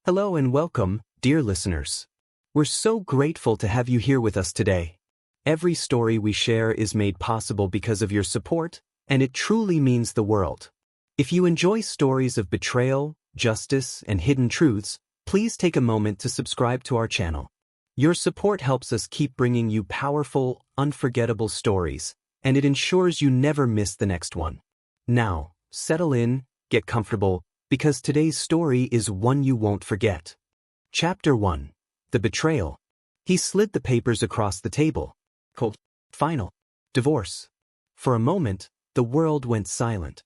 Hello and welcome, dear listeners. We're so grateful to have you here with us today. Every story we share is made possible because of your support, and it truly means the world. If you enjoy stories of betrayal, justice, and hidden truths, please take a moment to subscribe to our channel. Your support helps us keep bringing you powerful, unforgettable stories, and it ensures you never miss the next one. Now, settle in, get comfortable, because today's story is one you won't forget. Chapter 1. The Betrayal. He slid the papers across the table. Final. Divorce. For a moment, the world went silent.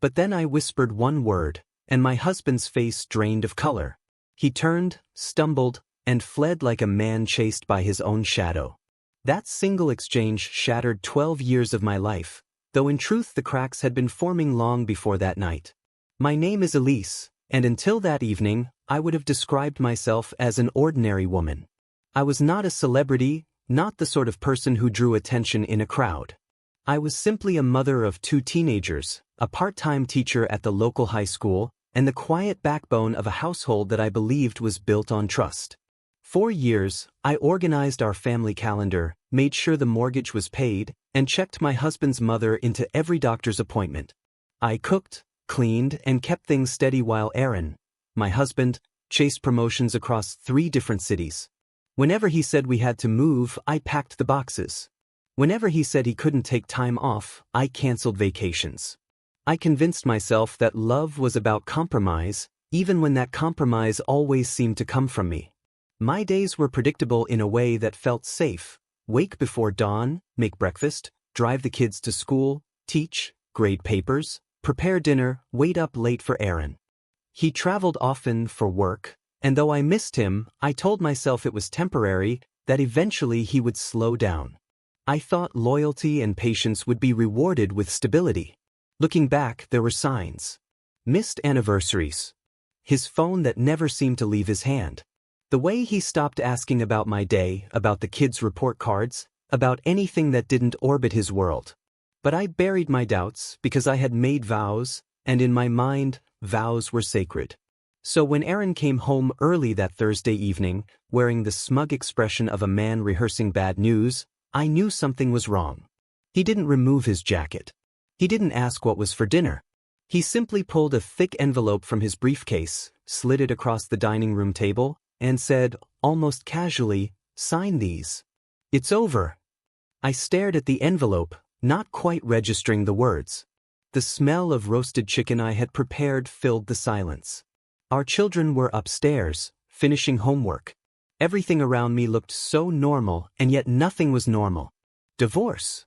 But then I whispered one word, and my husband's face drained of color. He turned, stumbled, and fled like a man chased by his own shadow. That single exchange shattered 12 years of my life, though in truth the cracks had been forming long before that night. My name is Elise, and until that evening, I would have described myself as an ordinary woman. I was not a celebrity, not the sort of person who drew attention in a crowd. I was simply a mother of 2 teenagers, a part-time teacher at the local high school, and the quiet backbone of a household that I believed was built on trust. For years, I organized our family calendar, made sure the mortgage was paid, and checked my husband's mother into every doctor's appointment. I cooked, cleaned, and kept things steady while Aaron, my husband, chased promotions across 3 different cities. Whenever he said we had to move, I packed the boxes. Whenever he said he couldn't take time off, I canceled vacations. I convinced myself that love was about compromise, even when that compromise always seemed to come from me. My days were predictable in a way that felt safe. Wake before dawn, make breakfast, drive the kids to school, teach, grade papers, prepare dinner, wait up late for Aaron. He traveled often for work, and though I missed him, I told myself it was temporary, that eventually he would slow down. I thought loyalty and patience would be rewarded with stability. Looking back, there were signs. Missed anniversaries. His phone that never seemed to leave his hand. The way he stopped asking about my day, about the kids' report cards, about anything that didn't orbit his world. But I buried my doubts because I had made vows, and in my mind, vows were sacred. So when Aaron came home early that Thursday evening, wearing the smug expression of a man rehearsing bad news, I knew something was wrong. He didn't remove his jacket. He didn't ask what was for dinner. He simply pulled a thick envelope from his briefcase, slid it across the dining room table, and said, almost casually, "Sign these. It's over." I stared at the envelope, not quite registering the words. The smell of roasted chicken I had prepared filled the silence. Our children were upstairs, finishing homework. Everything around me looked so normal, and yet nothing was normal. Divorce?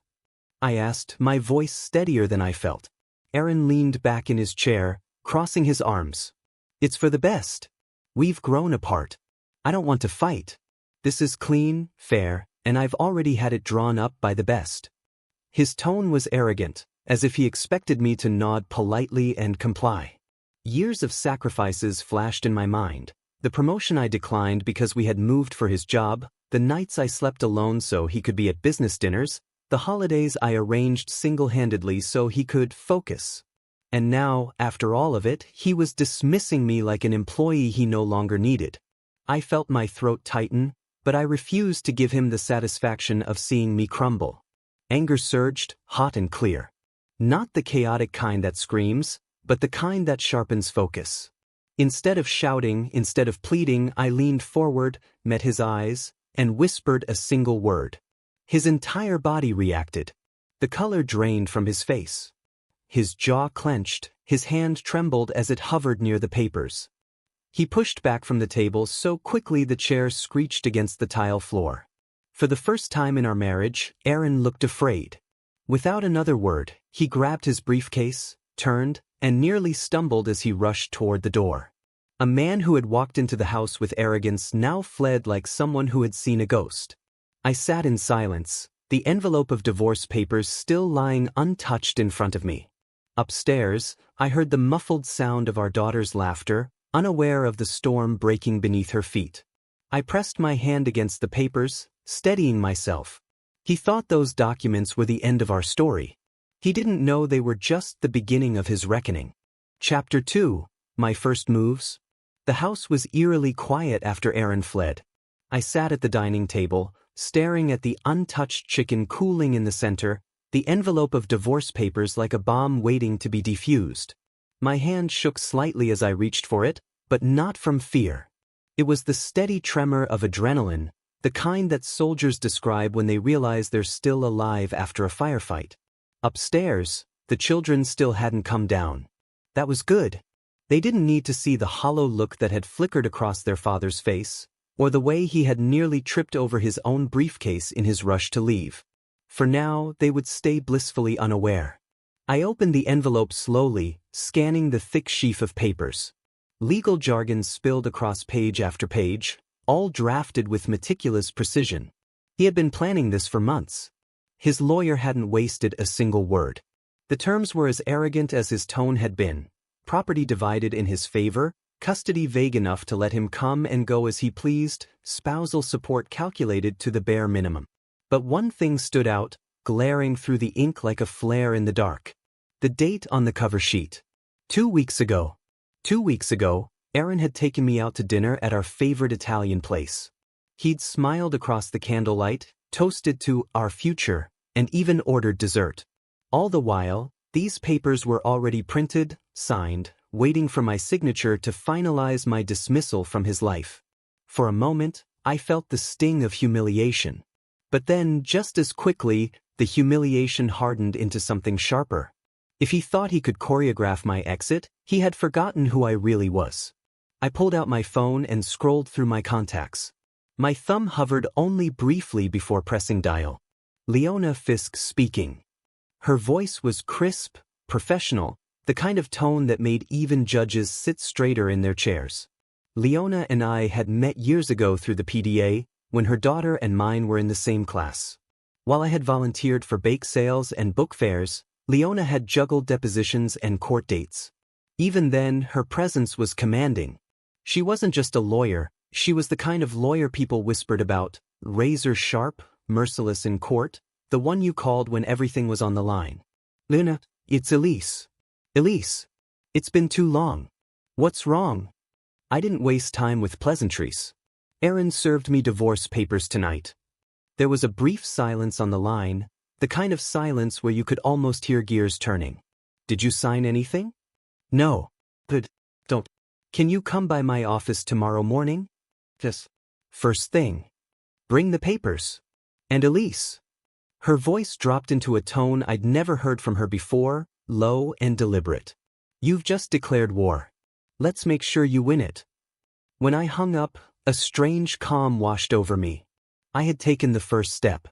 I asked, my voice steadier than I felt. Aaron leaned back in his chair, crossing his arms. "It's for the best. We've grown apart. I don't want to fight. This is clean, fair, and I've already had it drawn up by the best." His tone was arrogant, as if he expected me to nod politely and comply. Years of sacrifices flashed in my mind. The promotion I declined because we had moved for his job, the nights I slept alone so he could be at business dinners, the holidays I arranged single-handedly so he could focus. And now, after all of it, he was dismissing me like an employee he no longer needed. I felt my throat tighten, but I refused to give him the satisfaction of seeing me crumble. Anger surged, hot and clear. Not the chaotic kind that screams, but the kind that sharpens focus. Instead of shouting, instead of pleading, I leaned forward, met his eyes, and whispered a single word. His entire body reacted. The color drained from his face. His jaw clenched, his hand trembled as it hovered near the papers. He pushed back from the table so quickly the chair screeched against the tile floor. For the first time in our marriage, Aaron looked afraid. Without another word, he grabbed his briefcase, turned, and nearly stumbled as he rushed toward the door. A man who had walked into the house with arrogance now fled like someone who had seen a ghost. I sat in silence, the envelope of divorce papers still lying untouched in front of me. Upstairs, I heard the muffled sound of our daughter's laughter, unaware of the storm breaking beneath her feet. I pressed my hand against the papers, steadying myself. He thought those documents were the end of our story. He didn't know they were just the beginning of his reckoning. Chapter 2. My First Moves. The house was eerily quiet after Aaron fled. I sat at the dining table, staring at the untouched chicken cooling in the center, the envelope of divorce papers like a bomb waiting to be defused. My hand shook slightly as I reached for it, but not from fear. It was the steady tremor of adrenaline, the kind that soldiers describe when they realize they're still alive after a firefight. Upstairs, the children still hadn't come down. That was good. They didn't need to see the hollow look that had flickered across their father's face, or the way he had nearly tripped over his own briefcase in his rush to leave. For now, they would stay blissfully unaware. I opened the envelope slowly, scanning the thick sheaf of papers. Legal jargon spilled across page after page, all drafted with meticulous precision. He had been planning this for months. His lawyer hadn't wasted a single word. The terms were as arrogant as his tone had been. Property divided in his favor, custody vague enough to let him come and go as he pleased, spousal support calculated to the bare minimum. But one thing stood out, glaring through the ink like a flare in the dark. The date on the cover sheet. 2 weeks ago. 2 weeks ago, Aaron had taken me out to dinner at our favorite Italian place. He'd smiled across the candlelight, toasted to our future, and even ordered dessert. All the while, these papers were already printed, signed, waiting for my signature to finalize my dismissal from his life. For a moment, I felt the sting of humiliation. But then, just as quickly, the humiliation hardened into something sharper. If he thought he could choreograph my exit, he had forgotten who I really was. I pulled out my phone and scrolled through my contacts. My thumb hovered only briefly before pressing dial. Leona Fisk speaking. Her voice was crisp, professional, the kind of tone that made even judges sit straighter in their chairs. Leona and I had met years ago through the PDA, when her daughter and mine were in the same class. While I had volunteered for bake sales and book fairs, Leona had juggled depositions and court dates. Even then, her presence was commanding. She wasn't just a lawyer, she was the kind of lawyer people whispered about, razor sharp, merciless in court, the one you called when everything was on the line. Luna, it's Elise. Elise. It's been too long. What's wrong? I didn't waste time with pleasantries. Aaron served me divorce papers tonight. There was a brief silence on the line, the kind of silence where you could almost hear gears turning. Did you sign anything? No. Good. Don't. Can you come by my office tomorrow morning? Yes. First thing. Bring the papers. And Elise. Her voice dropped into a tone I'd never heard from her before, low and deliberate. You've just declared war. Let's make sure you win it. When I hung up, a strange calm washed over me. I had taken the first step.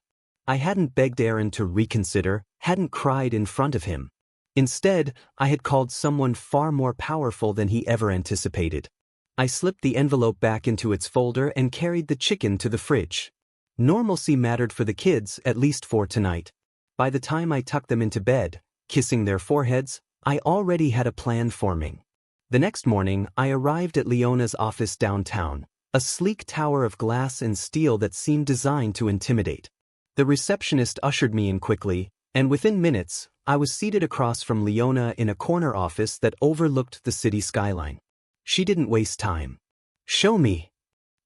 I hadn't begged Aaron to reconsider, hadn't cried in front of him. Instead, I had called someone far more powerful than he ever anticipated. I slipped the envelope back into its folder and carried the chicken to the fridge. Normalcy mattered for the kids, at least for tonight. By the time I tucked them into bed, kissing their foreheads, I already had a plan forming. The next morning, I arrived at Leona's office downtown, a sleek tower of glass and steel that seemed designed to intimidate. The receptionist ushered me in quickly, and within minutes, I was seated across from Leona in a corner office that overlooked the city skyline. She didn't waste time. Show me.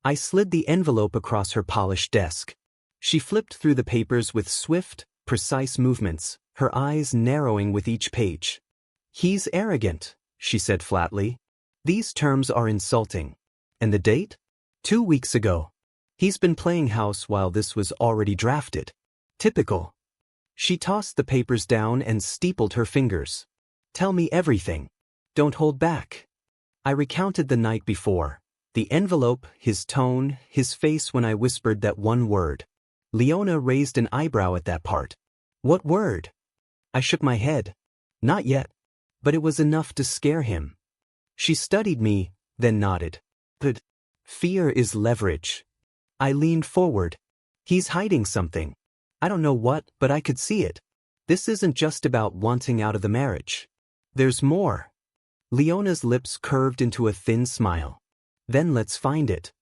I slid the envelope across her polished desk. She flipped through the papers with swift, precise movements, her eyes narrowing with each page. He's arrogant, she said flatly. These terms are insulting. And the date? 2 weeks ago. He's been playing house while this was already drafted. Typical. She tossed the papers down and steepled her fingers. Tell me everything. Don't hold back. I recounted the night before. The envelope, his tone, his face when I whispered that one word. Leona raised an eyebrow at that part. What word? I shook my head. Not yet. But it was enough to scare him. She studied me, then nodded. Good. Fear is leverage. I leaned forward. He's hiding something. I don't know what, but I could see it. This isn't just about wanting out of the marriage. There's more. Leona's lips curved into a thin smile. Then let's find it.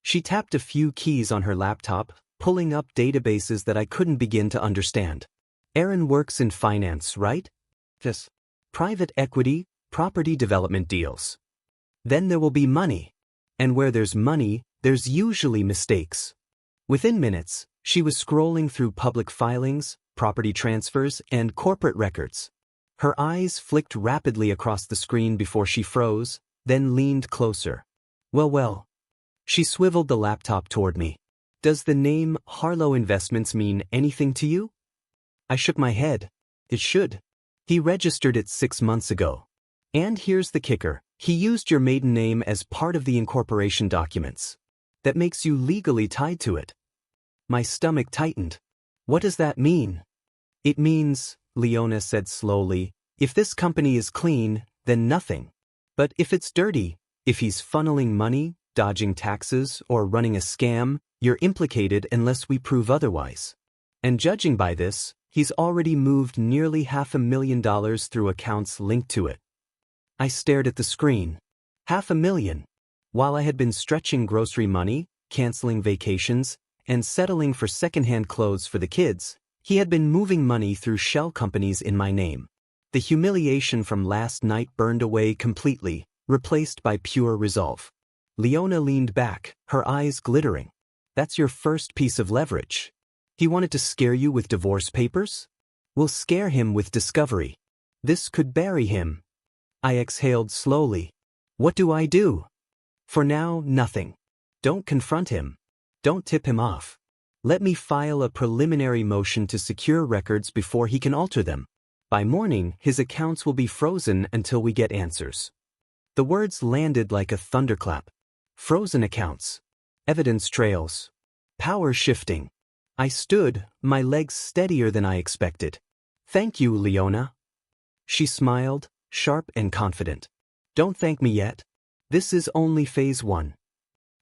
She tapped a few keys on her laptop, pulling up databases that I couldn't begin to understand. Aaron works in finance, right? Yes. Private equity, property development deals. Then there will be money. And where there's money, there's usually mistakes. Within minutes, she was scrolling through public filings, property transfers, and corporate records. Her eyes flicked rapidly across the screen before she froze, then leaned closer. Well. She swiveled the laptop toward me. Does the name Harlow Investments mean anything to you? I shook my head. It should. He registered it 6 months ago. And here's the kicker. He used your maiden name as part of the incorporation documents. That makes you legally tied to it. My stomach tightened. What does that mean? It means, Leona said slowly, if this company is clean, then nothing. But if it's dirty, if he's funneling money, dodging taxes, or running a scam, you're implicated unless we prove otherwise. And judging by this, he's already moved nearly $500,000 through accounts linked to it. I stared at the screen. $500,000. While I had been stretching grocery money, canceling vacations, and settling for secondhand clothes for the kids, he had been moving money through shell companies in my name. The humiliation from last night burned away completely, replaced by pure resolve. Leona leaned back, her eyes glittering. That's your first piece of leverage. He wanted to scare you with divorce papers? We'll scare him with discovery. This could bury him. I exhaled slowly. What do I do? For now, nothing. Don't confront him. Don't tip him off. Let me file a preliminary motion to secure records before he can alter them. By morning, his accounts will be frozen until we get answers. The words landed like a thunderclap. Frozen accounts. Evidence trails. Power shifting. I stood, my legs steadier than I expected. Thank you, Leona. She smiled, sharp and confident. Don't thank me yet. This is only phase 1.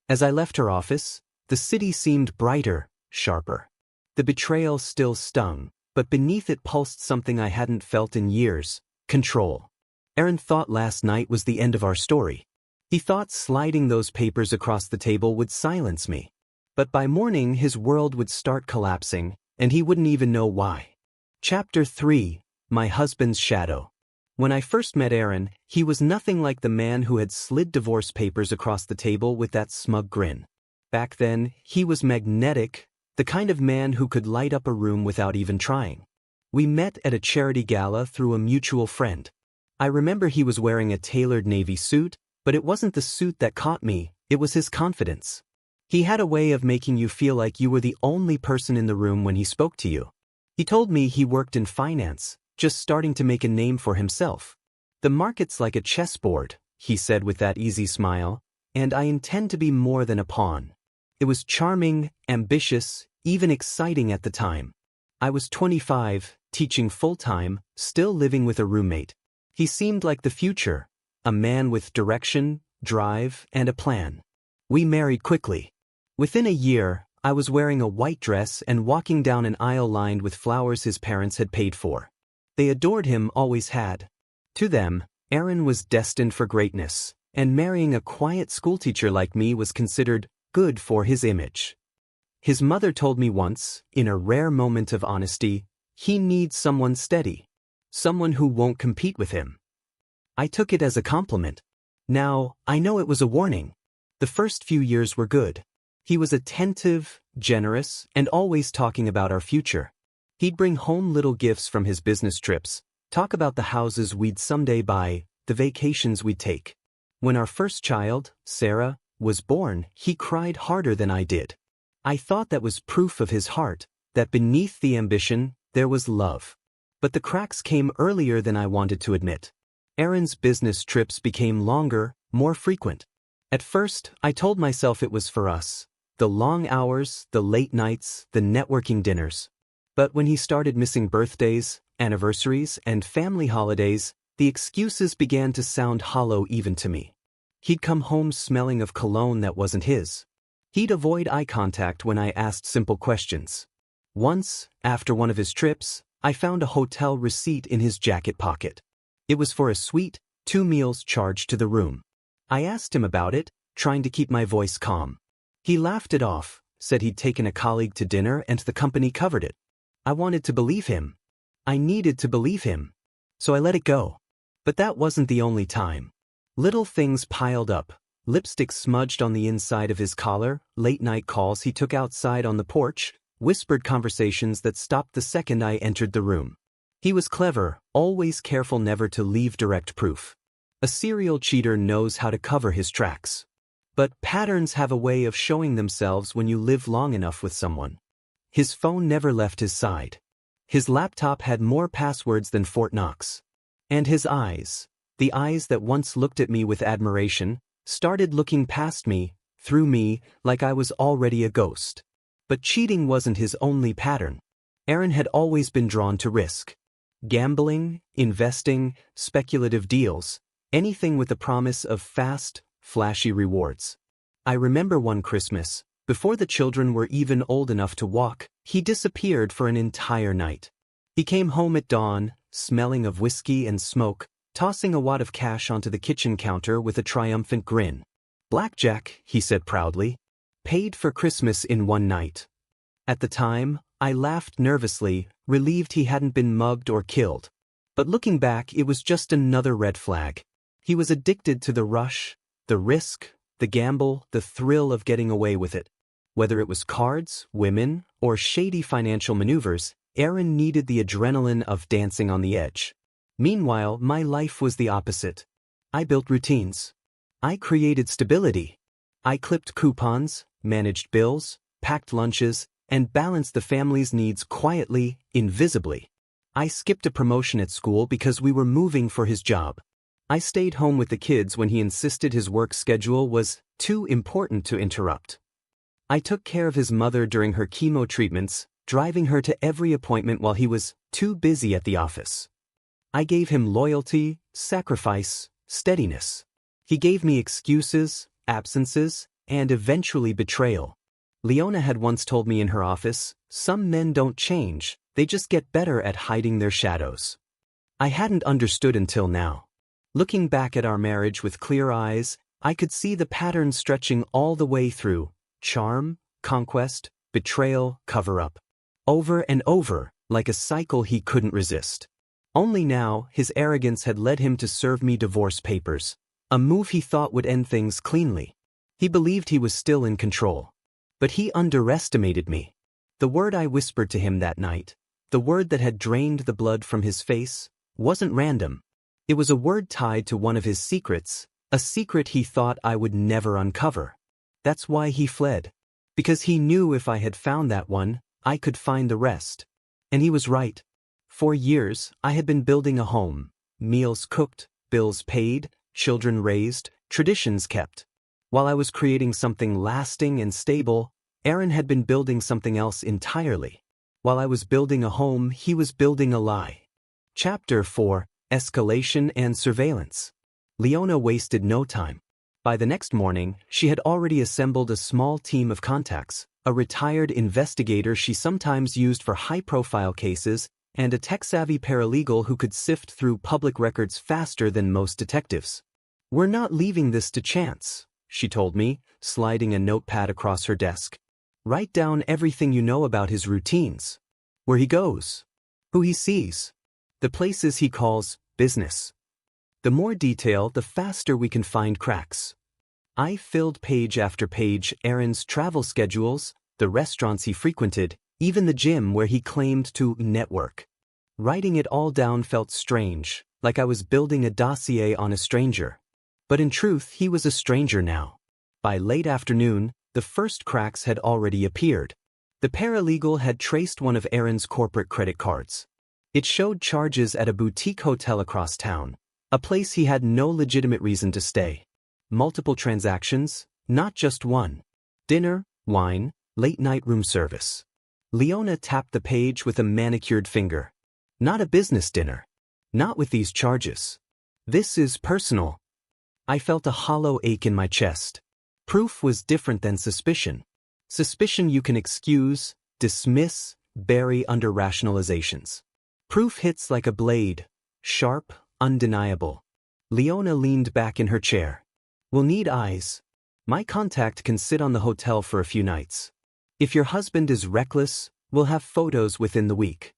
As I left her office, the city seemed brighter, sharper. The betrayal still stung, but beneath it pulsed something I hadn't felt in years: control. Aaron thought last night was the end of our story. He thought sliding those papers across the table would silence me. But by morning his world would start collapsing, and he wouldn't even know why. Chapter 3: My Husband's Shadow. When I first met Aaron, he was nothing like the man who had slid divorce papers across the table with that smug grin. Back then, he was magnetic, the kind of man who could light up a room without even trying. We met at a charity gala through a mutual friend. I remember he was wearing a tailored navy suit, but it wasn't the suit that caught me, it was his confidence. He had a way of making you feel like you were the only person in the room when he spoke to you. He told me he worked in finance, just starting to make a name for himself. The market's like a chessboard, he said with that easy smile, and I intend to be more than a pawn. It was charming, ambitious, even exciting at the time. I was 25, teaching full-time, still living with a roommate. He seemed like the future, a man with direction, drive, and a plan. We married quickly. Within a year, I was wearing a white dress and walking down an aisle lined with flowers his parents had paid for. They adored him, always had. To them, Aaron was destined for greatness, and marrying a quiet schoolteacher like me was considered good for his image. His mother told me once, in a rare moment of honesty, he needs someone steady, someone who won't compete with him. I took it as a compliment. Now, I know it was a warning. The first few years were good. He was attentive, generous, and always talking about our future. He'd bring home little gifts from his business trips, talk about the houses we'd someday buy, the vacations we'd take. When our first child, Sarah, was born, he cried harder than I did. I thought that was proof of his heart, that beneath the ambition, there was love. But the cracks came earlier than I wanted to admit. Aaron's business trips became longer, more frequent. At first, I told myself it was for us. The long hours, the late nights, the networking dinners. But when he started missing birthdays, anniversaries, and family holidays, the excuses began to sound hollow even to me. He'd come home smelling of cologne that wasn't his. He'd avoid eye contact when I asked simple questions. Once, after one of his trips, I found a hotel receipt in his jacket pocket. It was for a suite, 2 meals charged to the room. I asked him about it, trying to keep my voice calm. He laughed it off, said he'd taken a colleague to dinner and the company covered it. I wanted to believe him. I needed to believe him. So I let it go. But that wasn't the only time. Little things piled up, Lipstick smudged on the inside of his collar, late-night calls he took outside on the porch, whispered conversations that stopped the second I entered the room. He was clever, always careful never to leave direct proof. A serial cheater knows how to cover his tracks. But patterns have a way of showing themselves when you live long enough with someone. His phone never left his side. His laptop had more passwords than Fort Knox. And his eyes, the eyes that once looked at me with admiration, started looking past me, through me, like I was already a ghost. But cheating wasn't his only pattern. Aaron had always been drawn to risk. Gambling, investing, speculative deals, anything with the promise of fast, flashy rewards. I remember one Christmas, before the children were even old enough to walk, he disappeared for an entire night. He came home at dawn, smelling of whiskey and smoke, tossing a wad of cash onto the kitchen counter with a triumphant grin. "Blackjack," he said proudly. "Paid for Christmas in one night." At the time, I laughed nervously, relieved he hadn't been mugged or killed. But looking back, it was just another red flag. He was addicted to the rush, the risk, the gamble, the thrill of getting away with it. Whether it was cards, women, or shady financial maneuvers, Aaron needed the adrenaline of dancing on the edge. Meanwhile, my life was the opposite. I built routines. I created stability. I clipped coupons, managed bills, packed lunches, and balanced the family's needs quietly, invisibly. I skipped a promotion at school because we were moving for his job. I stayed home with the kids when he insisted his work schedule was too important to interrupt. I took care of his mother during her chemo treatments, driving her to every appointment while he was too busy at the office. I gave him loyalty, sacrifice, steadiness. He gave me excuses, absences, and eventually betrayal. Leona had once told me in her office, "Some men don't change, they just get better at hiding their shadows." I hadn't understood until now. Looking back at our marriage with clear eyes, I could see the pattern stretching all the way through: charm, conquest, betrayal, cover-up. Over and over, like a cycle he couldn't resist. Only now, his arrogance had led him to serve me divorce papers, a move he thought would end things cleanly. He believed he was still in control. But he underestimated me. The word I whispered to him that night, the word that had drained the blood from his face, wasn't random. It was a word tied to one of his secrets, a secret he thought I would never uncover. That's why he fled. Because he knew if I had found that one, I could find the rest. And he was right. For years, I had been building a home, meals cooked, bills paid, children raised, traditions kept. While I was creating something lasting and stable, Aaron had been building something else entirely. While I was building a home, he was building a lie. Chapter 4: Escalation and Surveillance. Leona wasted no time. By the next morning, she had already assembled a small team of contacts, a retired investigator she sometimes used for high-profile cases, and a tech-savvy paralegal who could sift through public records faster than most detectives. "We're not leaving this to chance," she told me, sliding a notepad across her desk. "Write down everything you know about his routines. Where he goes. Who he sees. The places he calls business. The more detail, the faster we can find cracks." I filled page after page: Aaron's travel schedules, the restaurants he frequented, even the gym where he claimed to network. Writing it all down felt strange, like I was building a dossier on a stranger. But in truth, he was a stranger now. By late afternoon, the first cracks had already appeared. The paralegal had traced one of Aaron's corporate credit cards. It showed charges at a boutique hotel across town, a place he had no legitimate reason to stay. Multiple transactions, not just one. Dinner, wine, late-night room service. Leona tapped the page with a manicured finger. "Not a business dinner. Not with these charges. This is personal." I felt a hollow ache in my chest. Proof was different than suspicion. Suspicion you can excuse, dismiss, bury under rationalizations. Proof hits like a blade, sharp, undeniable. Leona leaned back in her chair. "We'll need eyes. My contact can sit on the hotel for a few nights. If your husband is reckless, we'll have photos within the week."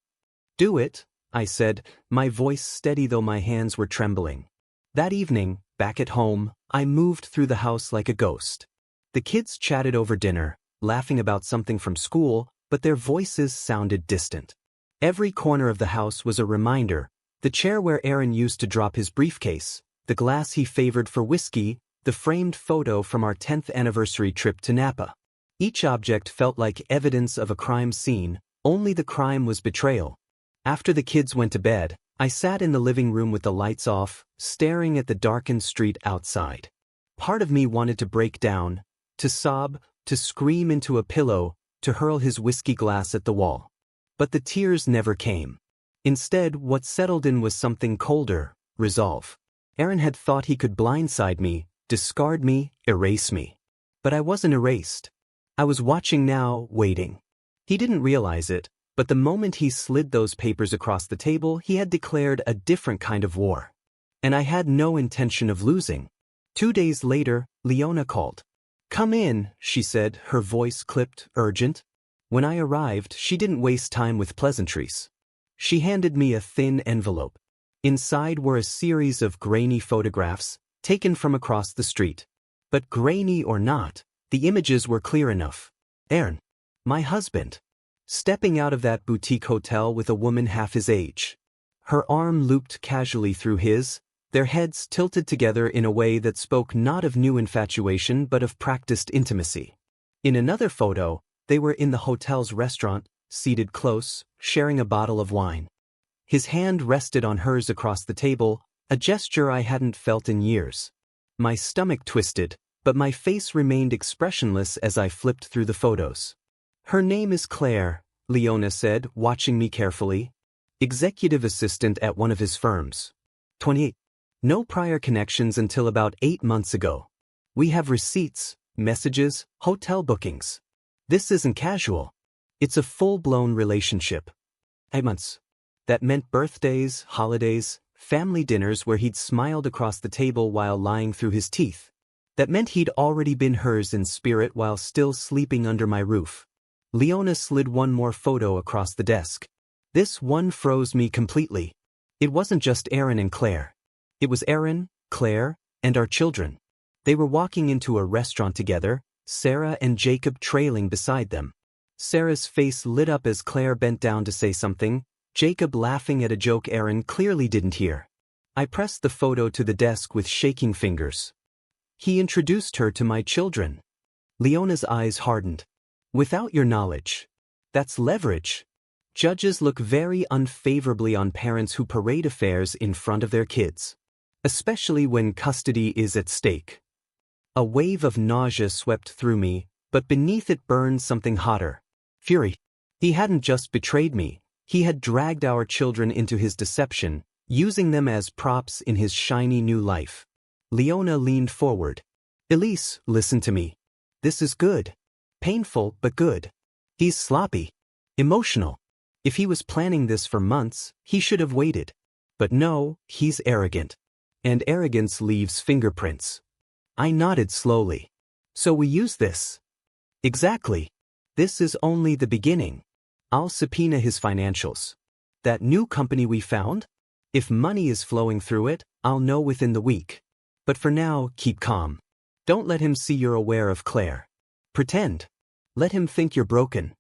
"Do it," I said, my voice steady though my hands were trembling. That evening, Back at home, I moved through the house like a ghost. The kids chatted over dinner, laughing about something from school, but their voices sounded distant. Every corner of the house was a reminder: the chair where Aaron used to drop his briefcase, the glass he favored for whiskey, the framed photo from our 10th anniversary trip to Napa. Each object felt like evidence of a crime scene, only the crime was betrayal. After the kids went to bed, I sat in the living room with the lights off, staring at the darkened street outside. Part of me wanted to break down, to sob, to scream into a pillow, to hurl his whiskey glass at the wall. But the tears never came. Instead, what settled in was something colder: resolve. Aaron had thought he could blindside me, discard me, erase me. But I wasn't erased. I was watching now, waiting. He didn't realize it, but the moment he slid those papers across the table, he had declared a different kind of war. And I had no intention of losing. 2 days later, Leona called. "Come in," she said, her voice clipped, urgent. When I arrived, she didn't waste time with pleasantries. She handed me a thin envelope. Inside were a series of grainy photographs, taken from across the street. But grainy or not, the images were clear enough. Aaron, my husband, stepping out of that boutique hotel with a woman half his age. Her arm looped casually through his, their heads tilted together in a way that spoke not of new infatuation but of practiced intimacy. In another photo, they were in the hotel's restaurant, seated close, sharing a bottle of wine. His hand rested on hers across the table, a gesture I hadn't felt in years. My stomach twisted, but my face remained expressionless as I flipped through the photos. "Her name is Claire," Leona said, watching me carefully. "Executive assistant at one of his firms. 28. No prior connections until about 8 months ago. We have receipts, messages, hotel bookings. This isn't casual. It's a full-blown relationship. 8 months. That meant birthdays, holidays, family dinners where he'd smiled across the table while lying through his teeth. That meant he'd already been hers in spirit while still sleeping under my roof." Leona slid one more photo across the desk. This one froze me completely. It wasn't just Aaron and Claire. It was Aaron, Claire, and our children. They were walking into a restaurant together, Sarah and Jacob trailing beside them. Sarah's face lit up as Claire bent down to say something, Jacob laughing at a joke Aaron clearly didn't hear. I pressed the photo to the desk with shaking fingers. "He introduced her to my children." Leona's eyes hardened. "Without your knowledge. That's leverage. Judges look very unfavorably on parents who parade affairs in front of their kids. Especially when custody is at stake." A wave of nausea swept through me, but beneath it burned something hotter. Fury. He hadn't just betrayed me, he had dragged our children into his deception, using them as props in his shiny new life. Leona leaned forward. "Elise, listen to me. This is good. Painful, but good. He's sloppy. Emotional. If he was planning this for months, he should have waited. But no, he's arrogant. And arrogance leaves fingerprints." I nodded slowly. "So we use this?" "Exactly. This is only the beginning. I'll subpoena his financials. That new company we found? If money is flowing through it, I'll know within the week. But for now, keep calm. Don't let him see you're aware of Claire. Pretend. Let him think you're broken."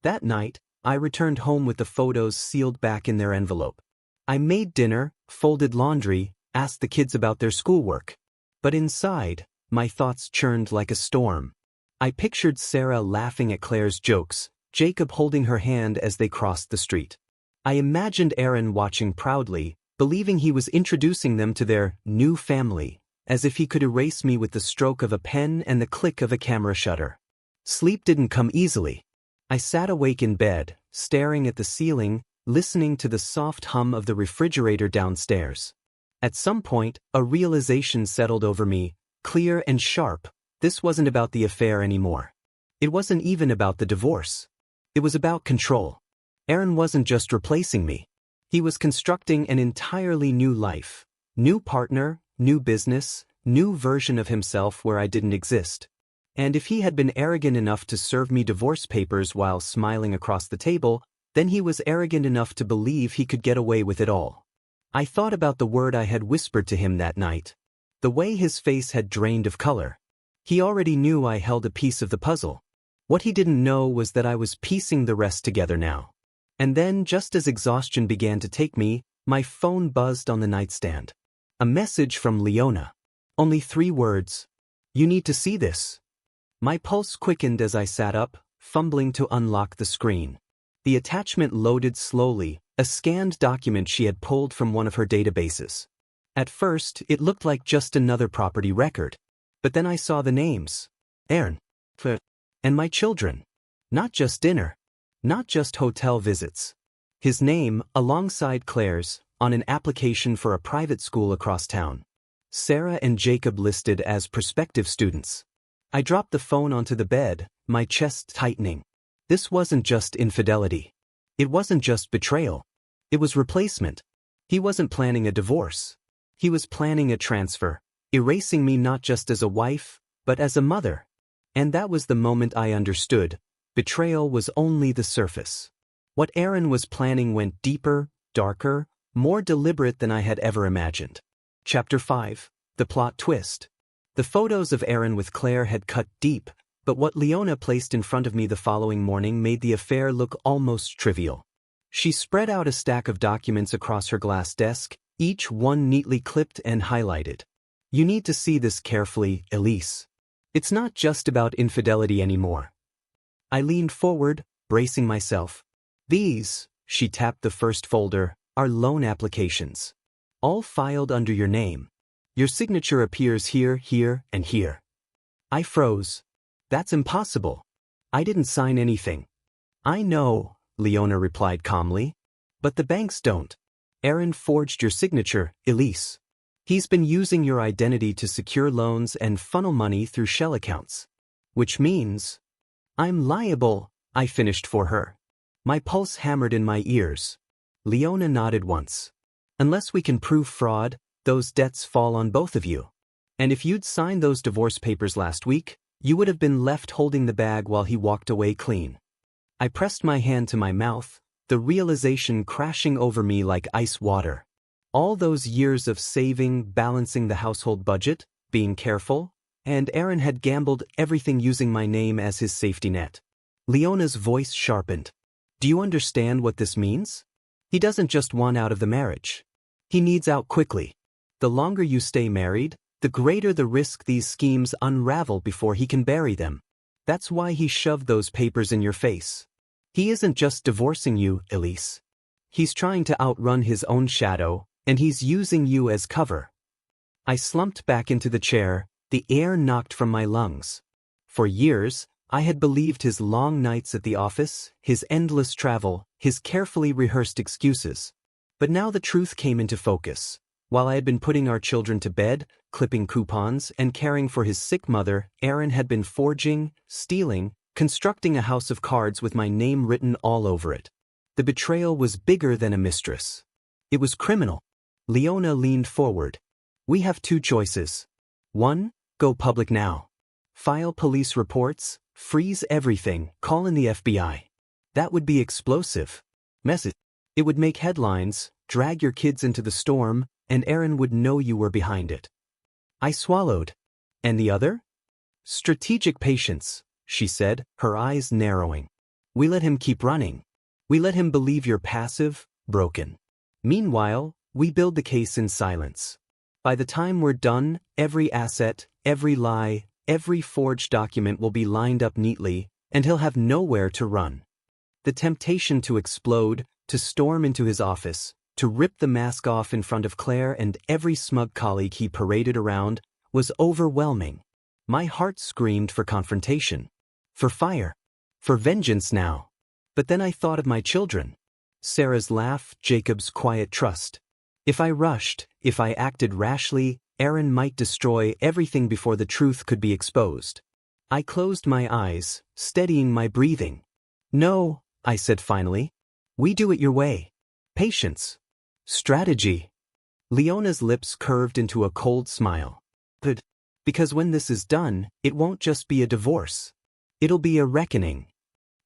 That night, I returned home with the photos sealed back in their envelope. I made dinner, folded laundry, asked the kids about their schoolwork. But inside, my thoughts churned like a storm. I pictured Sarah laughing at Claire's jokes, Jacob holding her hand as they crossed the street. I imagined Aaron watching proudly, believing he was introducing them to their new family, as if he could erase me with the stroke of a pen and the click of a camera shutter. Sleep didn't come easily. I sat awake in bed, staring at the ceiling, listening to the soft hum of the refrigerator downstairs. At some point, a realization settled over me, clear and sharp. This wasn't about the affair anymore. It wasn't even about the divorce. It was about control. Aaron wasn't just replacing me. He was constructing an entirely new life. New partner, new business, new version of himself where I didn't exist. And if he had been arrogant enough to serve me divorce papers while smiling across the table, then he was arrogant enough to believe he could get away with it all. I thought about the word I had whispered to him that night. The way his face had drained of color. He already knew I held a piece of the puzzle. What he didn't know was that I was piecing the rest together now. And then, just as exhaustion began to take me, my phone buzzed on the nightstand. A message from Leona. Only 3 words. "You need to see this." My pulse quickened as I sat up, fumbling to unlock the screen. The attachment loaded slowly, a scanned document she had pulled from one of her databases. At first, it looked like just another property record. But then I saw the names. Aaron. And my children. Not just dinner. Not just hotel visits. His name, alongside Claire's, on an application for a private school across town. Sarah and Jacob listed as prospective students. I dropped the phone onto the bed, my chest tightening. This wasn't just infidelity. It wasn't just betrayal. It was replacement. He wasn't planning a divorce. He was planning a transfer, erasing me not just as a wife, but as a mother. And that was the moment I understood. Betrayal was only the surface. What Aaron was planning went deeper, darker, more deliberate than I had ever imagined. Chapter 5. The Plot Twist. The photos of Aaron with Claire had cut deep, but what Leona placed in front of me the following morning made the affair look almost trivial. She spread out a stack of documents across her glass desk, each one neatly clipped and highlighted. "You need to see this carefully, Elise. It's not just about infidelity anymore." I leaned forward, bracing myself. "These," she tapped the first folder, "are loan applications. All filed under your name. Your signature appears here, here, and here." I froze. "That's impossible. I didn't sign anything." "I know," Leona replied calmly. "But the banks don't. Aaron forged your signature, Elise. He's been using your identity to secure loans and funnel money through shell accounts. Which means I'm liable," I finished for her. My pulse hammered in my ears. Leona nodded once. "Unless we can prove fraud, those debts fall on both of you. And if you'd signed those divorce papers last week, you would have been left holding the bag while he walked away clean." I pressed my hand to my mouth, the realization crashing over me like ice water. All those years of saving, balancing the household budget, being careful, and Aaron had gambled everything using my name as his safety net. Leona's voice sharpened. "Do you understand what this means? He doesn't just want out of the marriage. He needs out quickly. The longer you stay married, the greater the risk these schemes unravel before he can bury them. That's why he shoved those papers in your face. He isn't just divorcing you, Elise. He's trying to outrun his own shadow, and he's using you as cover." I slumped back into the chair, the air knocked from my lungs. For years, I had believed his long nights at the office, his endless travel, his carefully rehearsed excuses. But now the truth came into focus. While I had been putting our children to bed, clipping coupons, and caring for his sick mother, Aaron had been forging, stealing, constructing a house of cards with my name written all over it. The betrayal was bigger than a mistress. It was criminal. Leona leaned forward. "We have 2 choices. 1, go public now. File police reports, freeze everything, call in the FBI. That would be explosive. Message. It would make headlines, drag your kids into the storm, and Aaron would know you were behind it." I swallowed. "And the other?" "Strategic patience," she said, her eyes narrowing. "We let him keep running. We let him believe you're passive, broken. Meanwhile, we build the case in silence. By the time we're done, every asset, every lie, every forged document will be lined up neatly, and he'll have nowhere to run." The temptation to explode, to storm into his office, to rip the mask off in front of Claire and every smug colleague he paraded around, was overwhelming. My heart screamed for confrontation. For fire. For vengeance now. But then I thought of my children. Sarah's laugh, Jacob's quiet trust. If I rushed, if I acted rashly, Aaron might destroy everything before the truth could be exposed. I closed my eyes, steadying my breathing. "No," I said finally. "We do it your way. Patience. Strategy." Leona's lips curved into a cold smile. "Good. Because when this is done, it won't just be a divorce. It'll be a reckoning."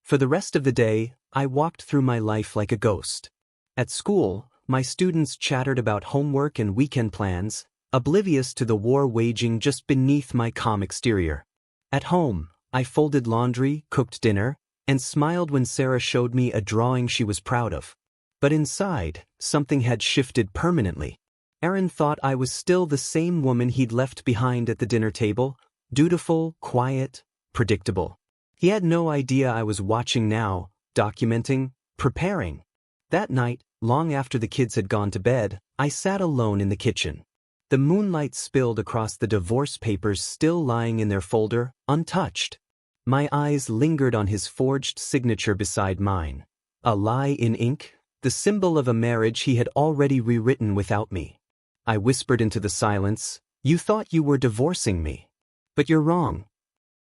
For the rest of the day, I walked through my life like a ghost. At school, my students chattered about homework and weekend plans, oblivious to the war waging just beneath my calm exterior. At home, I folded laundry, cooked dinner, and smiled when Sarah showed me a drawing she was proud of. But inside, something had shifted permanently. Aaron thought I was still the same woman he'd left behind at the dinner table, dutiful, quiet, predictable. He had no idea I was watching now, documenting, preparing. That night, long after the kids had gone to bed, I sat alone in the kitchen. The moonlight spilled across the divorce papers still lying in their folder, untouched. My eyes lingered on his forged signature beside mine. A lie in ink, the symbol of a marriage he had already rewritten without me. I whispered into the silence, "You thought you were divorcing me. But you're wrong."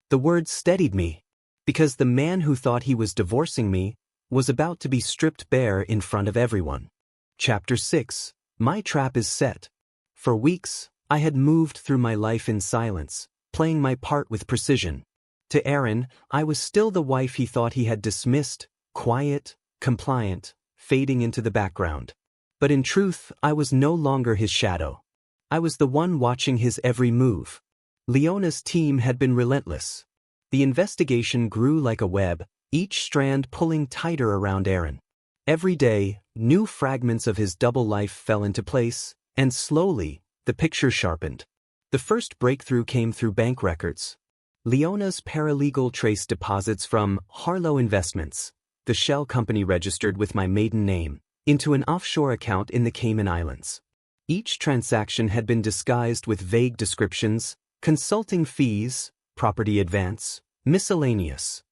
The words steadied me, because the man who thought he was divorcing me was about to be stripped bare in front of everyone. Chapter 6. My trap is set. For weeks, I had moved through my life in silence, playing my part with precision. To Aaron, I was still the wife he thought he had dismissed, quiet, compliant, fading into the background. But in truth, I was no longer his shadow. I was the one watching his every move. Leona's team had been relentless. The investigation grew like a web, each strand pulling tighter around Aaron. Every day, new fragments of his double life fell into place, and slowly, the picture sharpened. The first breakthrough came through bank records. Leona's paralegal traced deposits from Harlow Investments, the shell company registered with my maiden name, into an offshore account in the Cayman Islands. Each transaction had been disguised with vague descriptions, consulting fees, property advance, miscellaneous.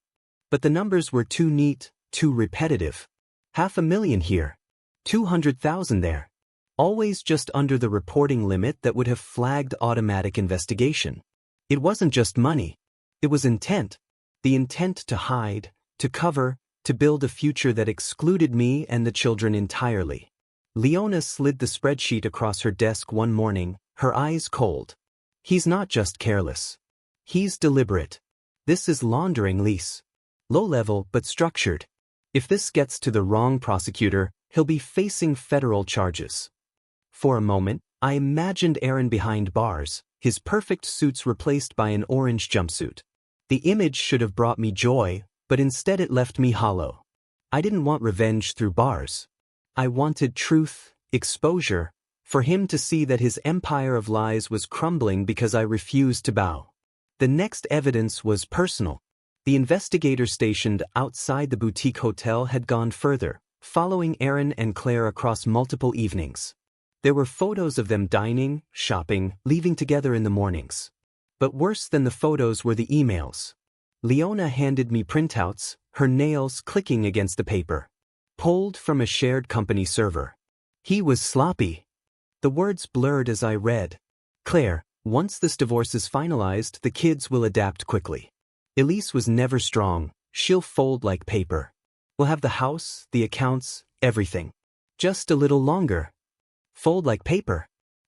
But the numbers were too neat, too repetitive. $500,000 here. 200,000 there. Always just under the reporting limit that would have flagged automatic investigation. It wasn't just money. It was intent. The intent to hide, to cover, to build a future that excluded me and the children entirely. Leona slid the spreadsheet across her desk one morning, her eyes cold. He's not just careless. He's deliberate. This is laundering, Lise. Low-level but structured. If this gets to the wrong prosecutor, he'll be facing federal charges. For a moment, I imagined Aaron behind bars, his perfect suits replaced by an orange jumpsuit. The image should have brought me joy, but instead it left me hollow. I didn't want revenge through bars. I wanted truth, exposure, for him to see that his empire of lies was crumbling because I refused to bow. The next evidence was personal. The investigator stationed outside the boutique hotel had gone further, following Aaron and Claire across multiple evenings. There were photos of them dining, shopping, leaving together in the mornings. But worse than the photos were the emails. Leona handed me printouts, her nails clicking against the paper. Pulled from a shared company server. He was sloppy. The words blurred as I read. Claire, once this divorce is finalized, the kids will adapt quickly. Elise was never strong. She'll fold like paper. We'll have the house, the accounts, everything. Just a little longer. Fold like paper.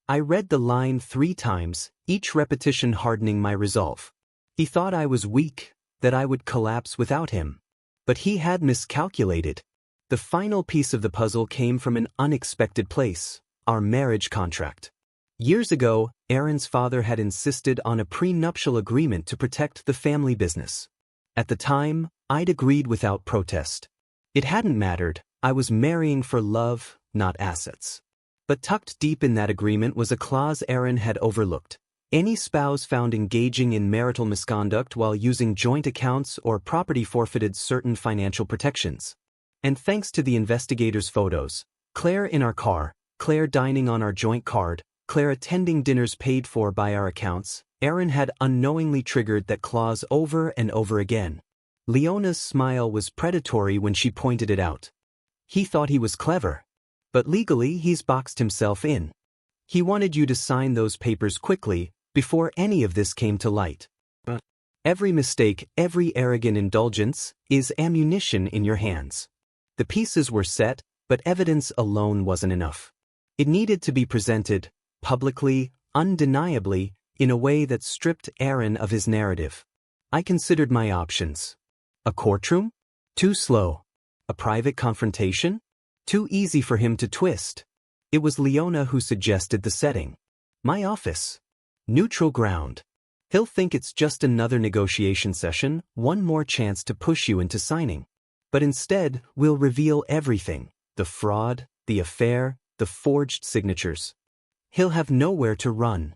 I read the line 3 times, each repetition hardening my resolve. He thought I was weak, that I would collapse without him. But he had miscalculated. The final piece of the puzzle came from an unexpected place, our marriage contract. Years ago, Aaron's father had insisted on a prenuptial agreement to protect the family business. At the time, I'd agreed without protest. It hadn't mattered. I was marrying for love, not assets. But tucked deep in that agreement was a clause Aaron had overlooked. Any spouse found engaging in marital misconduct while using joint accounts or property forfeited certain financial protections. And thanks to the investigator's photos, Claire in our car, Claire dining on our joint card, Claire attending dinners paid for by our accounts, Aaron had unknowingly triggered that clause over and over again. Leona's smile was predatory when she pointed it out. He thought he was clever. But legally, he's boxed himself in. He wanted you to sign those papers quickly, before any of this came to light. Every mistake, every arrogant indulgence, is ammunition in your hands. The pieces were set, but evidence alone wasn't enough. It needed to be presented, publicly, undeniably, in a way that stripped Aaron of his narrative. I considered my options. A courtroom? Too slow. A private confrontation? Too easy for him to twist. It was Leona who suggested the setting. My office. Neutral ground. He'll think it's just another negotiation session, one more chance to push you into signing. But instead, we'll reveal everything. The fraud, the affair, the forged signatures. He'll have nowhere to run.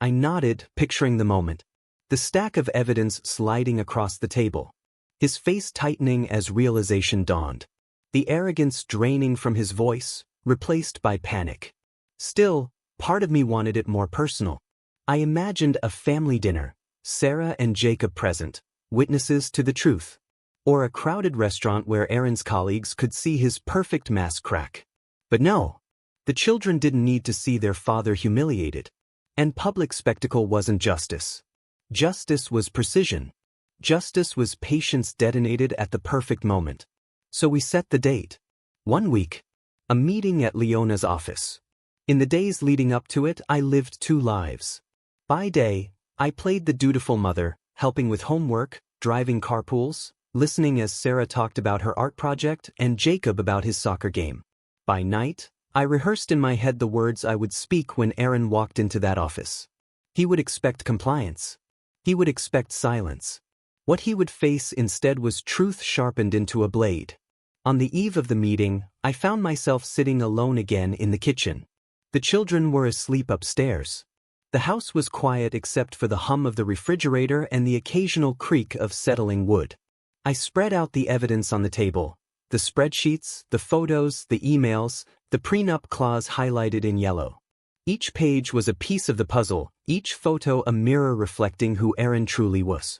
I nodded, picturing the moment. The stack of evidence sliding across the table. His face tightening as realization dawned. The arrogance draining from his voice, replaced by panic. Still, part of me wanted it more personal. I imagined a family dinner, Sarah and Jacob present, witnesses to the truth. Or a crowded restaurant where Aaron's colleagues could see his perfect mask crack. But no, the children didn't need to see their father humiliated. And public spectacle wasn't justice. Justice was precision. Justice was patience detonated at the perfect moment. So we set the date. 1 week. A meeting at Leona's office. In the days leading up to it, I lived 2 lives. By day, I played the dutiful mother, helping with homework, driving carpools, listening as Sarah talked about her art project and Jacob about his soccer game. By night, I rehearsed in my head the words I would speak when Aaron walked into that office. He would expect compliance. He would expect silence. What he would face instead was truth sharpened into a blade. On the eve of the meeting, I found myself sitting alone again in the kitchen. The children were asleep upstairs. The house was quiet except for the hum of the refrigerator and the occasional creak of settling wood. I spread out the evidence on the table. The spreadsheets, the photos, the emails, the prenup clause highlighted in yellow. Each page was a piece of the puzzle, each photo a mirror reflecting who Aaron truly was.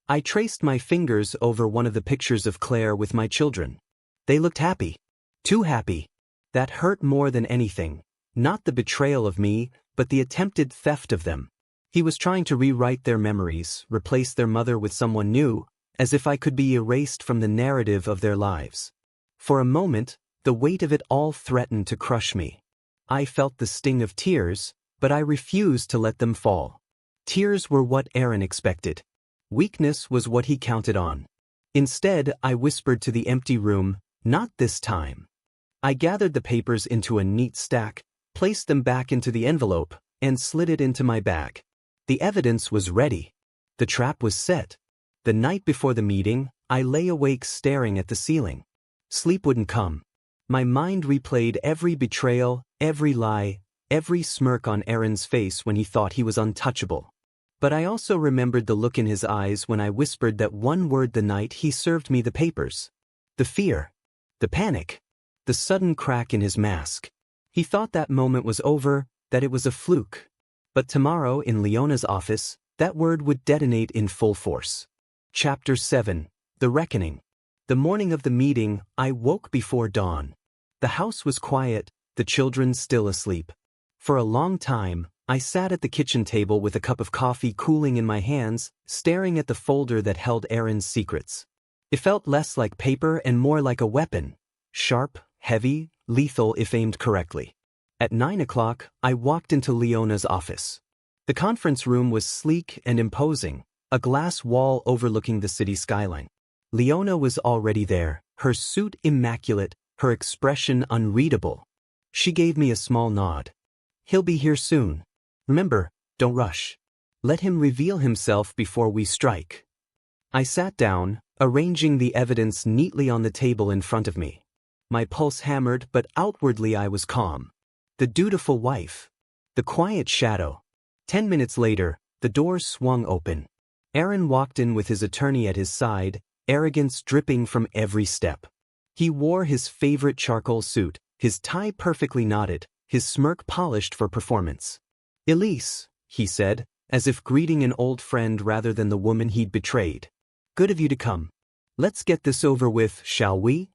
I traced my fingers over one of the pictures of Claire with my children. They looked happy. Too happy. That hurt more than anything. Not the betrayal of me, but the attempted theft of them. He was trying to rewrite their memories, replace their mother with someone new, as if I could be erased from the narrative of their lives. For a moment, the weight of it all threatened to crush me. I felt the sting of tears, but I refused to let them fall. Tears were what Aaron expected. Weakness was what he counted on. Instead, I whispered to the empty room, "Not this time." I gathered the papers into a neat stack, placed them back into the envelope, and slid it into my bag. The evidence was ready. The trap was set. The night before the meeting, I lay awake staring at the ceiling. Sleep wouldn't come. My mind replayed every betrayal, every lie, every smirk on Aaron's face when he thought he was untouchable. But I also remembered the look in his eyes when I whispered that one word the night he served me the papers. The fear. The panic. The sudden crack in his mask. He thought that moment was over, that it was a fluke. But tomorrow in Leona's office, that word would detonate in full force. Chapter 7. The Reckoning. The morning of the meeting, I woke before dawn. The house was quiet, the children still asleep. For a long time, I sat at the kitchen table with a cup of coffee cooling in my hands, staring at the folder that held Aaron's secrets. It felt less like paper and more like a weapon. Sharp, heavy, lethal if aimed correctly. At 9 o'clock, I walked into Leona's office. The conference room was sleek and imposing, a glass wall overlooking the city skyline. Leona was already there, her suit immaculate, her expression unreadable. She gave me a small nod. "He'll be here soon. Remember, don't rush. Let him reveal himself before we strike." I sat down, arranging the evidence neatly on the table in front of me. My pulse hammered, but outwardly I was calm. The dutiful wife. The quiet shadow. 10 minutes later, the doors swung open. Aaron walked in with his attorney at his side, arrogance dripping from every step. He wore his favorite charcoal suit, his tie perfectly knotted, his smirk polished for performance. "Elise," he said, as if greeting an old friend rather than the woman he'd betrayed. "Good of you to come. Let's get this over with, shall we?"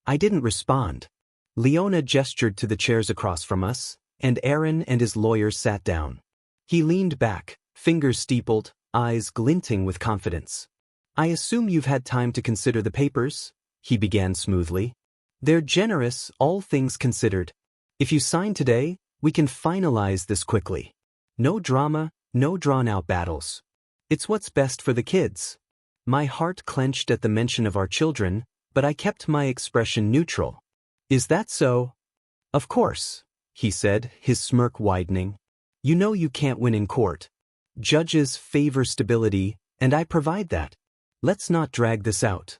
I didn't respond. Leona gestured to the chairs across from us, and Aaron and his lawyer sat down. He leaned back, fingers steepled, eyes glinting with confidence. "I assume you've had time to consider the papers," he began smoothly. "They're generous, all things considered. If you sign today, we can finalize this quickly. No drama, no drawn-out battles. It's what's best for the kids." My heart clenched at the mention of our children, but I kept my expression neutral. "Is that so?" "Of course," he said, his smirk widening. You know you can't win in court. Judges favor stability, and I provide that. Let's not drag this out.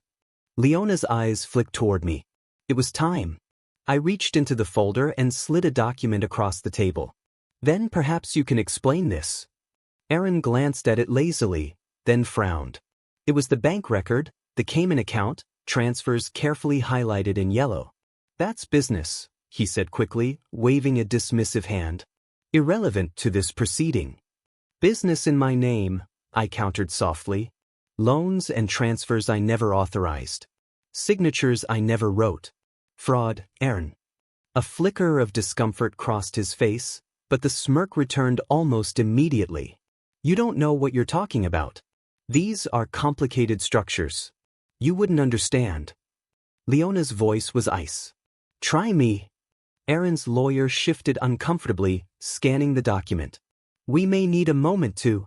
Leona's eyes flicked toward me. It was time. I reached into the folder and slid a document across the table. Then perhaps you can explain this. Aaron glanced at it lazily, then frowned. It was the bank record, the Cayman account, transfers carefully highlighted in yellow. That's business, he said quickly, waving a dismissive hand. Irrelevant to this proceeding. Business in my name, I countered softly. Loans and transfers I never authorized. Signatures I never wrote. Fraud, Aaron. A flicker of discomfort crossed his face, but the smirk returned almost immediately. You don't know what you're talking about. These are complicated structures. You wouldn't understand. Leona's voice was ice. Try me. Aaron's lawyer shifted uncomfortably, scanning the document. We may need a moment to.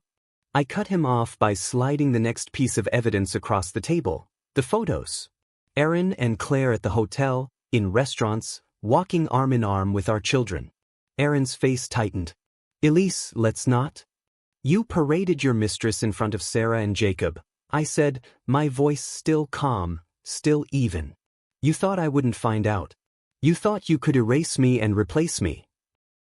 I cut him off by sliding the next piece of evidence across the table, the photos. Aaron and Claire at the hotel, in restaurants, walking arm in arm with our children. Aaron's face tightened. Elise, let's not. You paraded your mistress in front of Sarah and Jacob. I said, my voice still calm, still even. You thought I wouldn't find out. You thought you could erase me and replace me.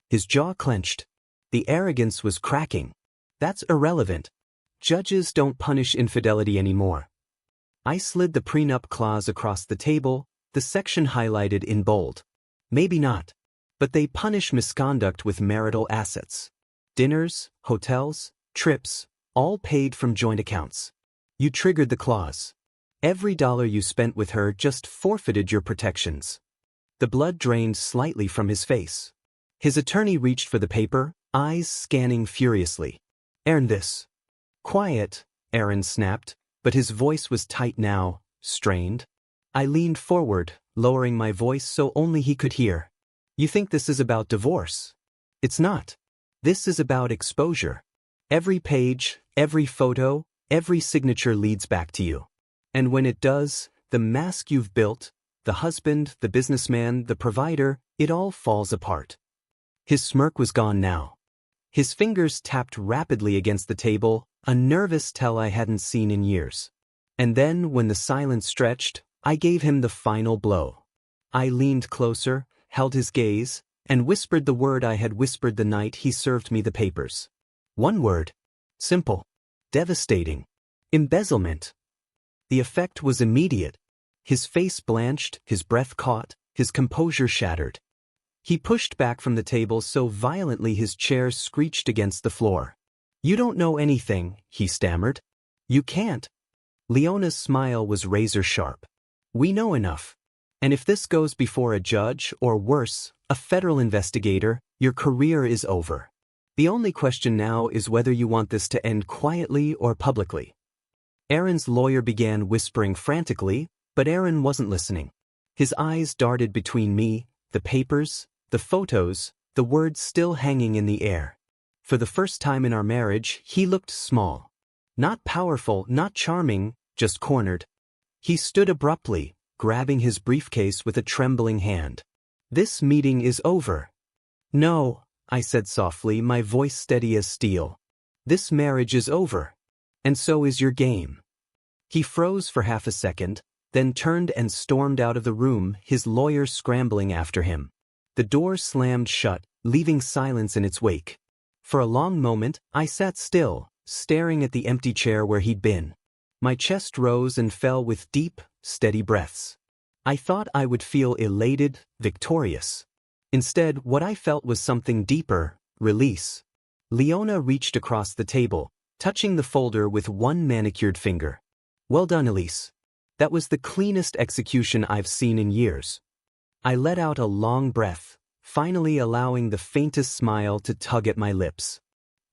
His jaw clenched. The arrogance was cracking. That's irrelevant. Judges don't punish infidelity anymore. I slid the prenup clause across the table, the section highlighted in bold. Maybe not. But they punish misconduct with marital assets. Dinners, hotels, trips, all paid from joint accounts. You triggered the clause. Every dollar you spent with her just forfeited your protections. The blood drained slightly from his face. His attorney reached for the paper, eyes scanning furiously. Aaron, this. Quiet, Aaron snapped, but his voice was tight now, strained. I leaned forward, lowering my voice so only he could hear. You think this is about divorce? It's not. This is about exposure. Every page, every photo, every signature leads back to you. And when it does, the mask you've built, the husband, the businessman, the provider, it all falls apart. His smirk was gone now. His fingers tapped rapidly against the table, a nervous tell I hadn't seen in years. And then, when the silence stretched, I gave him the final blow. I leaned closer, held his gaze, and whispered the word I had whispered the night he served me the papers. One word. Simple. Devastating. Embezzlement. The effect was immediate. His face blanched, his breath caught, his composure shattered. He pushed back from the table so violently his chair screeched against the floor. You don't know anything, he stammered. You can't. Leona's smile was razor sharp. We know enough. And if this goes before a judge, or worse, a federal investigator, your career is over. The only question now is whether you want this to end quietly or publicly. Aaron's lawyer began whispering frantically, but Aaron wasn't listening. His eyes darted between me, the papers, the photos, the words still hanging in the air. For the first time in our marriage, he looked small. Not powerful, not charming, just cornered. He stood abruptly, grabbing his briefcase with a trembling hand. This meeting is over. No, I said softly, my voice steady as steel. This marriage is over. And so is your game. He froze for half a second, then turned and stormed out of the room, his lawyer scrambling after him. The door slammed shut, leaving silence in its wake. For a long moment, I sat still, staring at the empty chair where he'd been. My chest rose and fell with deep, steady breaths. I thought I would feel elated, victorious. Instead, what I felt was something deeper, release. Leona reached across the table, touching the folder with one manicured finger. Well done, Elise. That was the cleanest execution I've seen in years. I let out a long breath, finally allowing the faintest smile to tug at my lips.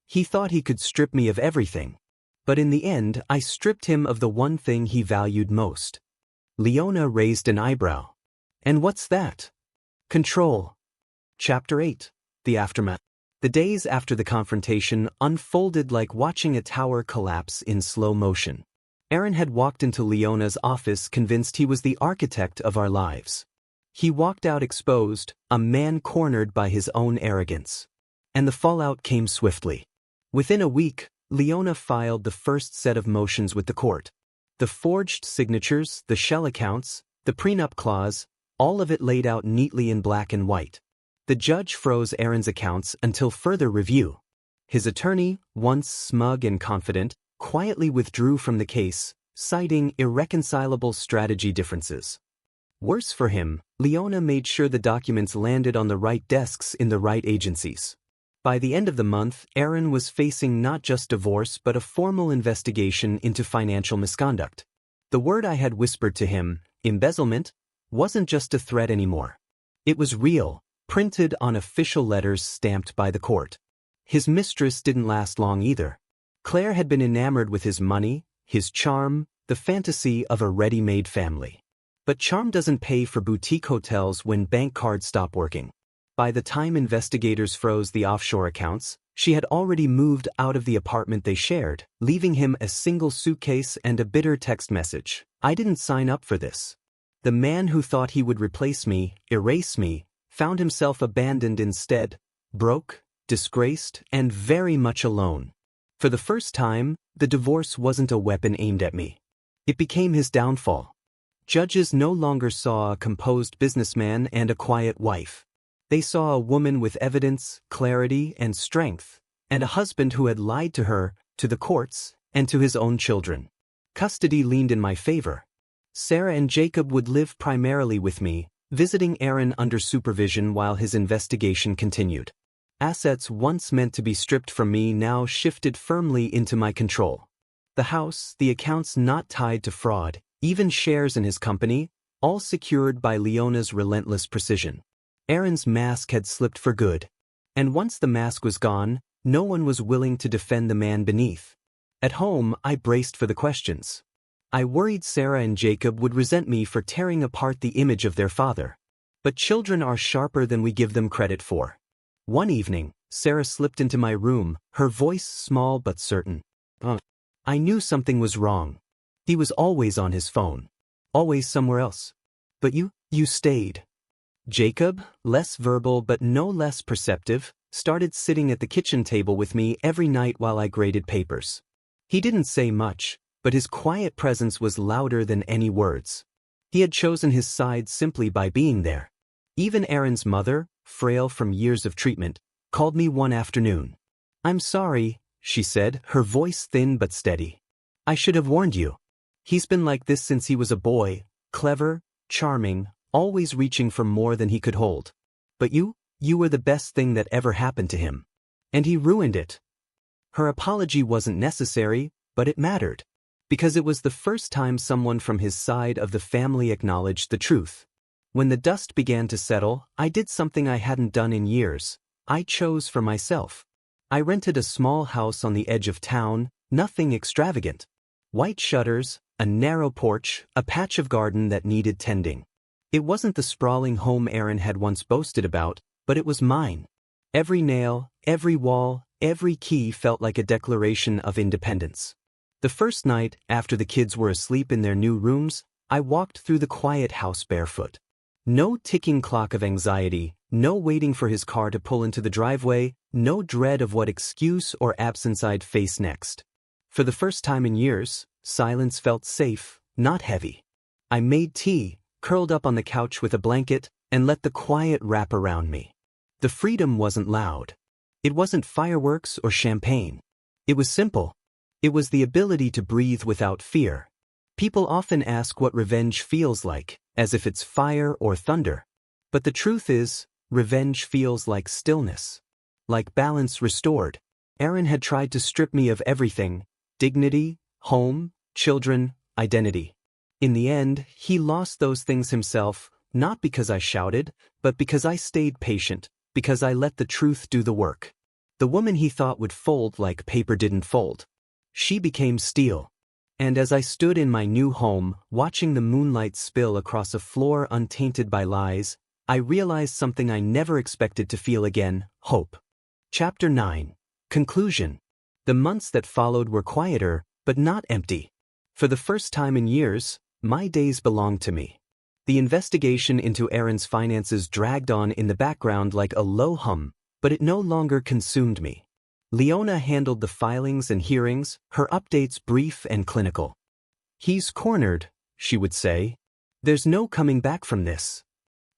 He thought he could strip me of everything. But in the end, I stripped him of the one thing he valued most. Leona raised an eyebrow. And what's that? Control. Chapter 8. The Aftermath. The days after the confrontation unfolded like watching a tower collapse in slow motion. Aaron had walked into Leona's office convinced he was the architect of our lives. He walked out exposed, a man cornered by his own arrogance. and the fallout came swiftly. Within a week, Leona filed the first set of motions with the court. The forged signatures, the shell accounts, the prenup clause, all of it laid out neatly in black and white. The judge froze Aaron's accounts until further review. His attorney, once smug and confident, quietly withdrew from the case, citing irreconcilable strategy differences. Worse for him, Leona made sure the documents landed on the right desks in the right agencies. By the end of the month, Aaron was facing not just divorce but a formal investigation into financial misconduct. The word I had whispered to him, embezzlement, wasn't just a threat anymore. It was real, printed on official letters stamped by the court. His mistress didn't last long either. Claire had been enamored with his money, his charm, the fantasy of a ready-made family. But charm doesn't pay for boutique hotels when bank cards stop working. By the time investigators froze the offshore accounts, she had already moved out of the apartment they shared, leaving him a single suitcase and a bitter text message. "I didn't sign up for this." The man who thought he would replace me, erase me, found himself abandoned instead, broke, disgraced, and very much alone. For the first time, the divorce wasn't a weapon aimed at me. It became his downfall. Judges no longer saw a composed businessman and a quiet wife. They saw a woman with evidence, clarity, and strength, and a husband who had lied to her, to the courts, and to his own children. Custody leaned in my favor. Sarah and Jacob would live primarily with me, visiting Aaron under supervision while his investigation continued. Assets once meant to be stripped from me now shifted firmly into my control. The house, the accounts not tied to fraud, even shares in his company, all secured by Leona's relentless precision. Aaron's mask had slipped for good. And once the mask was gone, no one was willing to defend the man beneath. At home, I braced for the questions. I worried Sarah and Jacob would resent me for tearing apart the image of their father. But children are sharper than we give them credit for. One evening, Sarah slipped into my room, her voice small but certain. I knew something was wrong. He was always on his phone. Always somewhere else. But you stayed. Jacob, less verbal but no less perceptive, started sitting at the kitchen table with me every night while I graded papers. He didn't say much, but his quiet presence was louder than any words. He had chosen his side simply by being there. Even Aaron's mother, frail from years of treatment, called me one afternoon. "I'm sorry," she said, her voice thin but steady. "I should have warned you. He's been like this since he was a boy, clever, charming, always reaching for more than he could hold. But you were the best thing that ever happened to him. And he ruined it." Her apology wasn't necessary, but it mattered. Because it was the first time someone from his side of the family acknowledged the truth. When the dust began to settle, I did something I hadn't done in years. I chose for myself. I rented a small house on the edge of town, nothing extravagant. White shutters, a narrow porch, a patch of garden that needed tending. It wasn't the sprawling home Aaron had once boasted about, but it was mine. Every nail, every wall, every key felt like a declaration of independence. The first night, after the kids were asleep in their new rooms, I walked through the quiet house barefoot. No ticking clock of anxiety, no waiting for his car to pull into the driveway, no dread of what excuse or absence I'd face next. For the first time in years, silence felt safe, not heavy. I made tea, curled up on the couch with a blanket, and let the quiet wrap around me. The freedom wasn't loud. It wasn't fireworks or champagne. It was simple. It was the ability to breathe without fear. People often ask what revenge feels like, as if it's fire or thunder. But the truth is, revenge feels like stillness. Like balance restored. Aaron had tried to strip me of everything: dignity, home, children, identity. In the end, he lost those things himself, not because I shouted, but because I stayed patient, because I let the truth do the work. The woman he thought would fold like paper didn't fold. She became steel. And as I stood in my new home, watching the moonlight spill across a floor untainted by lies, I realized something I never expected to feel again: hope. Chapter 9. Conclusion. The months that followed were quieter, but not empty. For the first time in years, my days belonged to me. The investigation into Aaron's finances dragged on in the background like a low hum, but it no longer consumed me. Leona handled the filings and hearings, her updates brief and clinical. "He's cornered," she would say. "There's no coming back from this."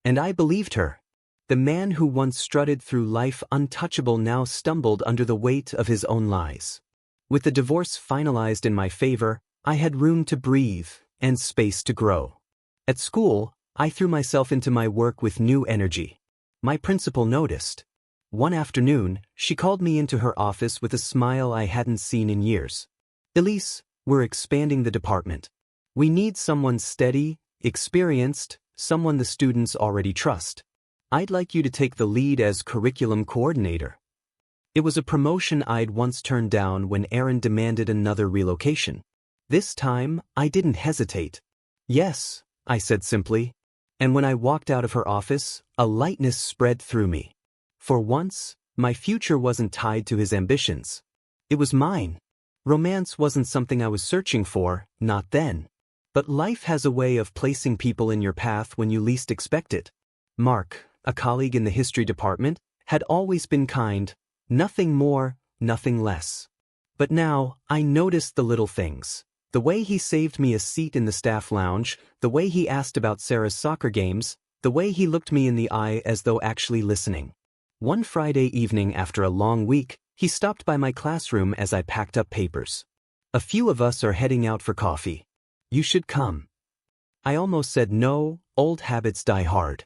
And I believed her. The man who once strutted through life untouchable now stumbled under the weight of his own lies. With the divorce finalized in my favor, I had room to breathe and space to grow. At school, I threw myself into my work with new energy. My principal noticed. One afternoon, she called me into her office with a smile I hadn't seen in years. "Elise, we're expanding the department. We need someone steady, experienced, someone the students already trust. I'd like you to take the lead as curriculum coordinator." It was a promotion I'd once turned down when Aaron demanded another relocation. This time, I didn't hesitate. "Yes," I said simply. And when I walked out of her office, a lightness spread through me. For once, my future wasn't tied to his ambitions. It was mine. Romance wasn't something I was searching for, not then. But life has a way of placing people in your path when you least expect it. Mark, a colleague in the history department, had always been kind. Nothing more, nothing less. But now, I noticed the little things. The way he saved me a seat in the staff lounge, the way he asked about Sarah's soccer games, the way he looked me in the eye as though actually listening. One Friday evening after a long week, he stopped by my classroom as I packed up papers. "A few of us are heading out for coffee. You should come." I almost said no, old habits die hard.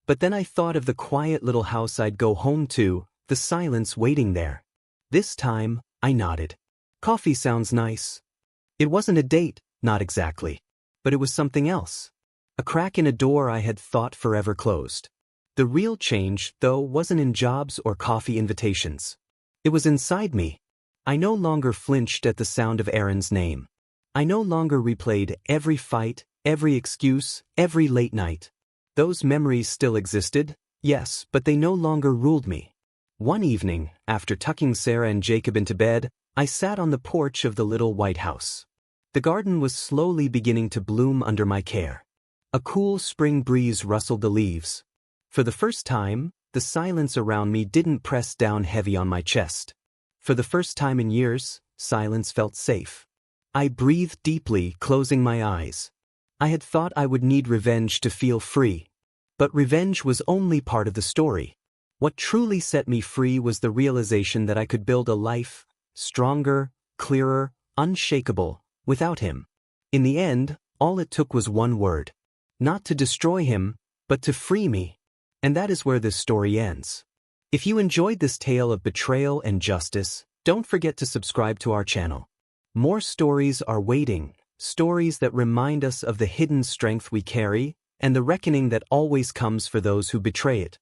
But then I thought of the quiet little house I'd go home to, the silence waiting there. This time, I nodded. Coffee sounds nice. It wasn't a date, not exactly. But it was something else. A crack in a door I had thought forever closed. The real change, though, wasn't in jobs or coffee invitations. It was inside me. I no longer flinched at the sound of Aaron's name. I no longer replayed every fight, every excuse, every late night. Those memories still existed, yes, but they no longer ruled me. One evening, after tucking Sarah and Jacob into bed, I sat on the porch of the little white house. The garden was slowly beginning to bloom under my care. A cool spring breeze rustled the leaves. For the first time, the silence around me didn't press down heavy on my chest. For the first time in years, silence felt safe. I breathed deeply, closing my eyes. I had thought I would need revenge to feel free. But revenge was only part of the story. What truly set me free was the realization that I could build a life, stronger, clearer, unshakable, without him. In the end, all it took was one word. Not to destroy him, but to free me. And that is where this story ends. If you enjoyed this tale of betrayal and justice, don't forget to subscribe to our channel. More stories are waiting, stories that remind us of the hidden strength we carry, and the reckoning that always comes for those who betray it.